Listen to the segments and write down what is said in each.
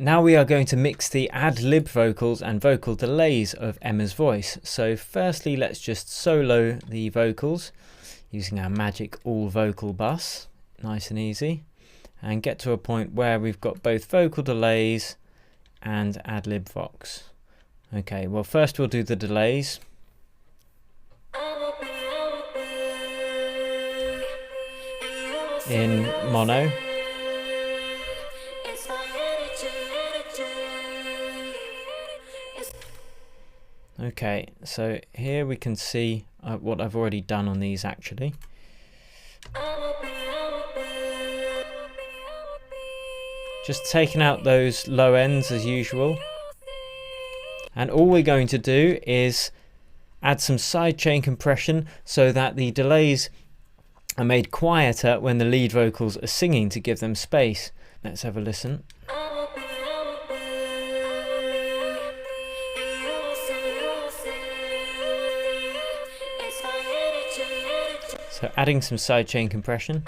Now we are going to mix the ad-lib vocals and vocal delays of Emma's voice. So firstly, let's just solo the vocals using our magic all vocal bus, nice and easy, and get to a point where we've got both vocal delays and ad-lib vox. Okay, well first we'll do the delays. In mono. Okay, so here we can see what I've already done on these actually. Just taking out those low ends as usual. And all we're going to do is add some sidechain compression so that the delays are made quieter when the lead vocals are singing to give them space. Let's have a listen. So adding some sidechain compression.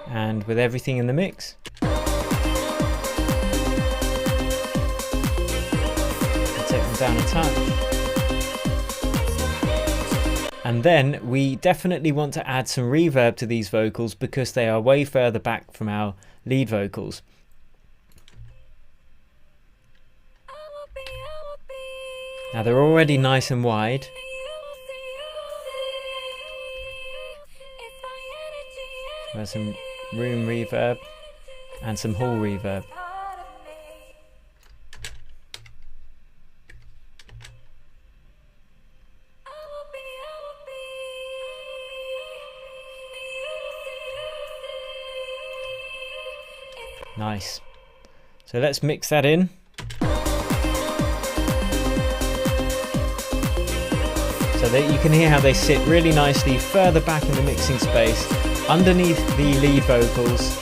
And with everything in the mix, take them down a touch. And then we definitely want to add some reverb to these vocals because they are way further back from our lead vocals. Now they're already nice and wide. There's some room reverb and some hall reverb. Nice. So let's mix that in. So that you can hear how they sit really nicely further back in the mixing space, underneath the lead vocals,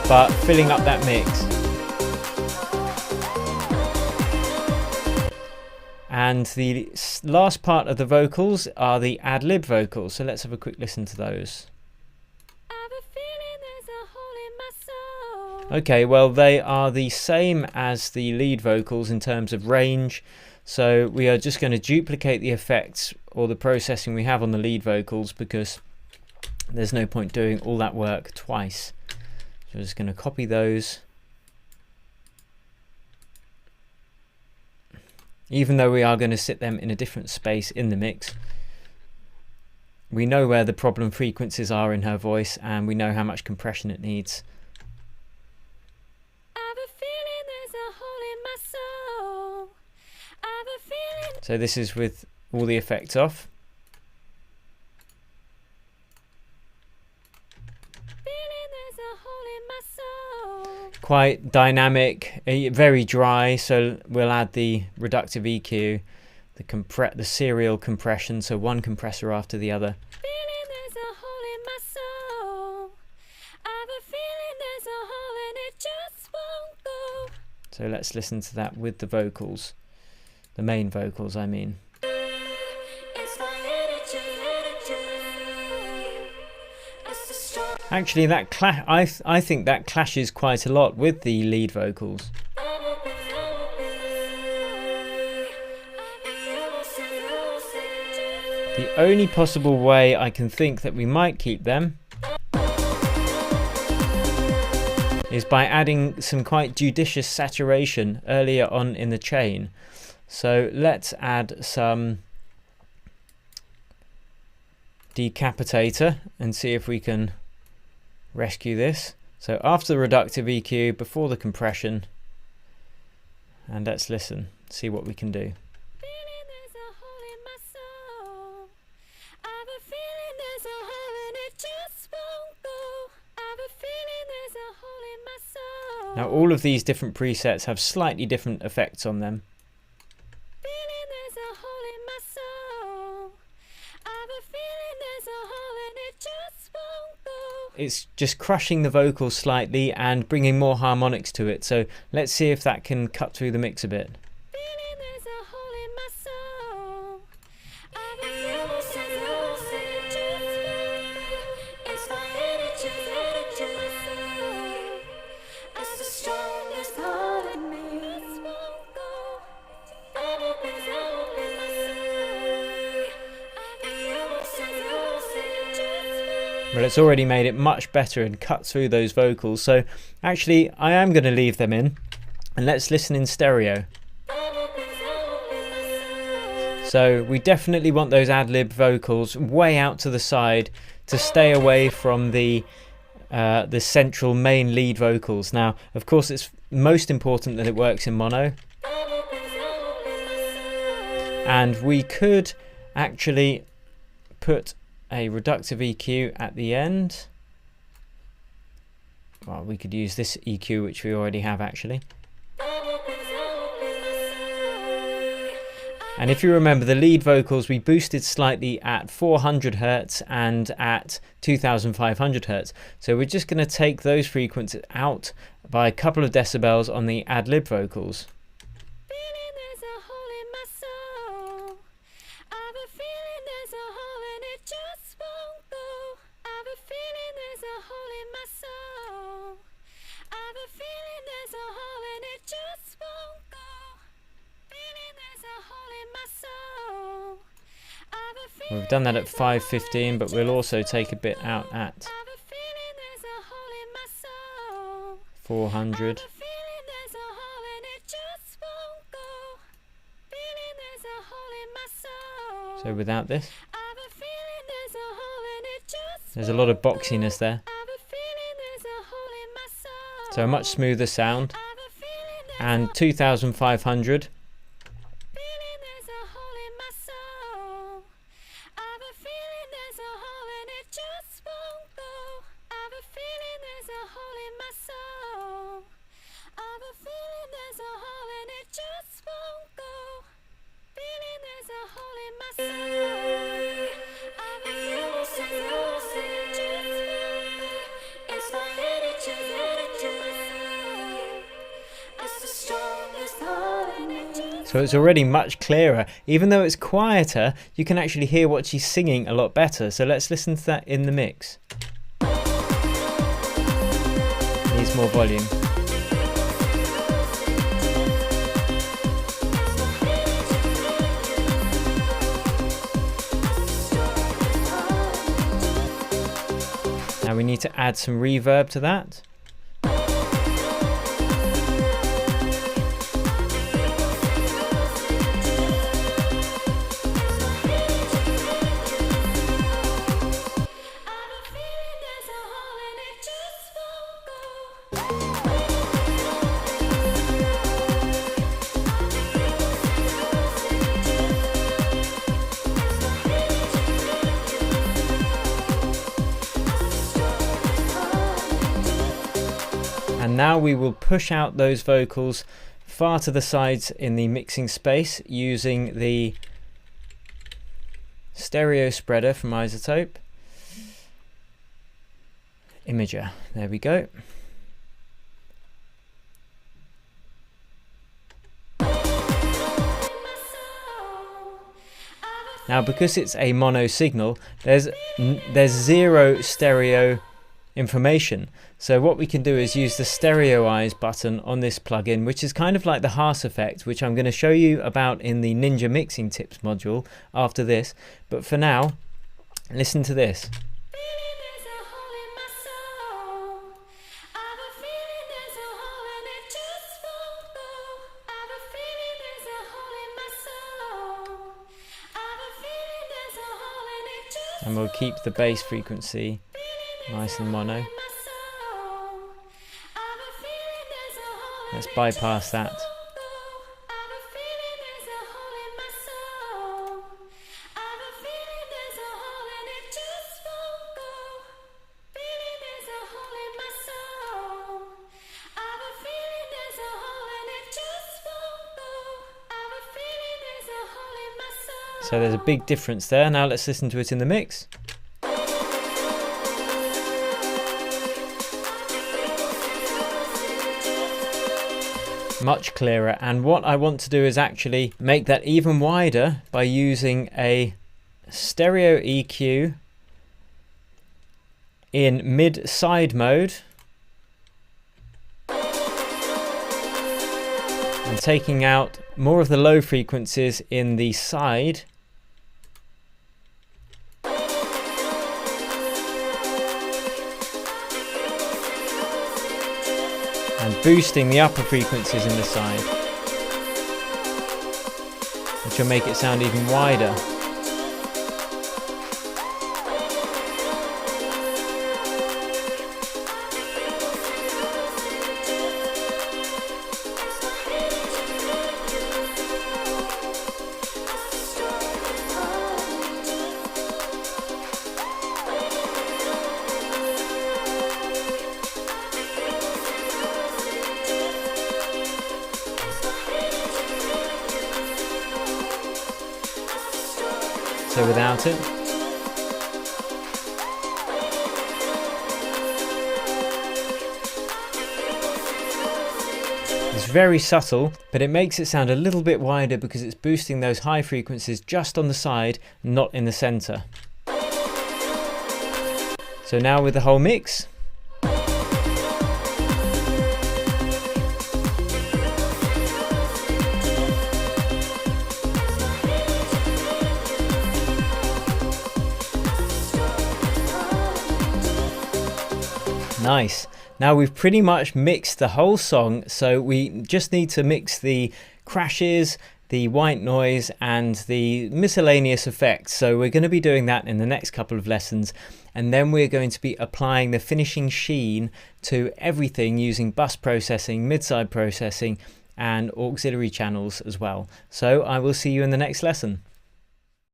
but filling up that mix. And the last part of the vocals are the ad-lib vocals, so let's have a quick listen to those. Okay, well they are the same as the lead vocals in terms of range, so we are just going to duplicate the effects or the processing we have on the lead vocals because there's no point doing all that work twice. So we're just going to copy those. Even though we are going to sit them in a different space in the mix, we know where the problem frequencies are in her voice and we know how much compression it needs. So this is with all the effects off. Quite dynamic, very dry, so we'll add the reductive EQ, the serial compression, so one compressor after the other. So let's listen to that with the vocals, the main vocals I mean. Actually, I think that clashes quite a lot with the lead vocals. The only possible way I can think that we might keep them is by adding some quite judicious saturation earlier on in the chain. So let's add some decapitator and see if we can rescue this. So after the reductive EQ, before the compression, and let's listen, see what we can do. Now all of these different presets have slightly different effects on them. It's just crushing the vocals slightly and bringing more harmonics to it, so let's see if that can cut through the mix a bit. But it's already made it much better and cut through those vocals, so actually I am going to leave them in and let's listen in stereo. So we definitely want those ad-lib vocals way out to the side to stay away from the central main lead vocals. Now of course it's most important that it works in mono, and we could actually put a reductive EQ at the end. Well, we could use this EQ which we already have actually. And if you remember, the lead vocals we boosted slightly at 400 Hz and at 2500 Hz. So we're just going to take those frequencies out by a couple of decibels on the ad-lib vocals. We've done that at 515, but we'll also take a bit out at 400. So without this, there's a lot of boxiness there. So a much smoother sound. And 2500. So it's already much clearer. Even though it's quieter, you can actually hear what she's singing a lot better. So let's listen to that in the mix. Needs more volume. Now we need to add some reverb to that. And now we will push out those vocals far to the sides in the mixing space using the stereo spreader from Isotope. Imager, there we go. Now because it's a mono signal, there's zero stereo information. So what we can do is use the stereoize button on this plugin, which is kind of like the Haas effect, which I'm going to show you about in the Ninja Mixing Tips module after this. But for now, listen to this. And we'll keep the bass frequency nice and mono. Let's bypass that. So there's a big difference there. Now let's listen to it in the mix. Much clearer, and what I want to do is actually make that even wider by using a stereo EQ in mid-side mode and taking out more of the low frequencies in the side and boosting the upper frequencies in the side, which will make it sound even wider. So without it. It's very subtle, but it makes it sound a little bit wider because it's boosting those high frequencies just on the side, not in the center. So now with the whole mix. Nice. Now we've pretty much mixed the whole song, so we just need to mix the crashes, the white noise and the miscellaneous effects. So we're going to be doing that in the next couple of lessons, and then we're going to be applying the finishing sheen to everything using bus processing, mid-side processing and auxiliary channels as well. So I will see you in the next lesson.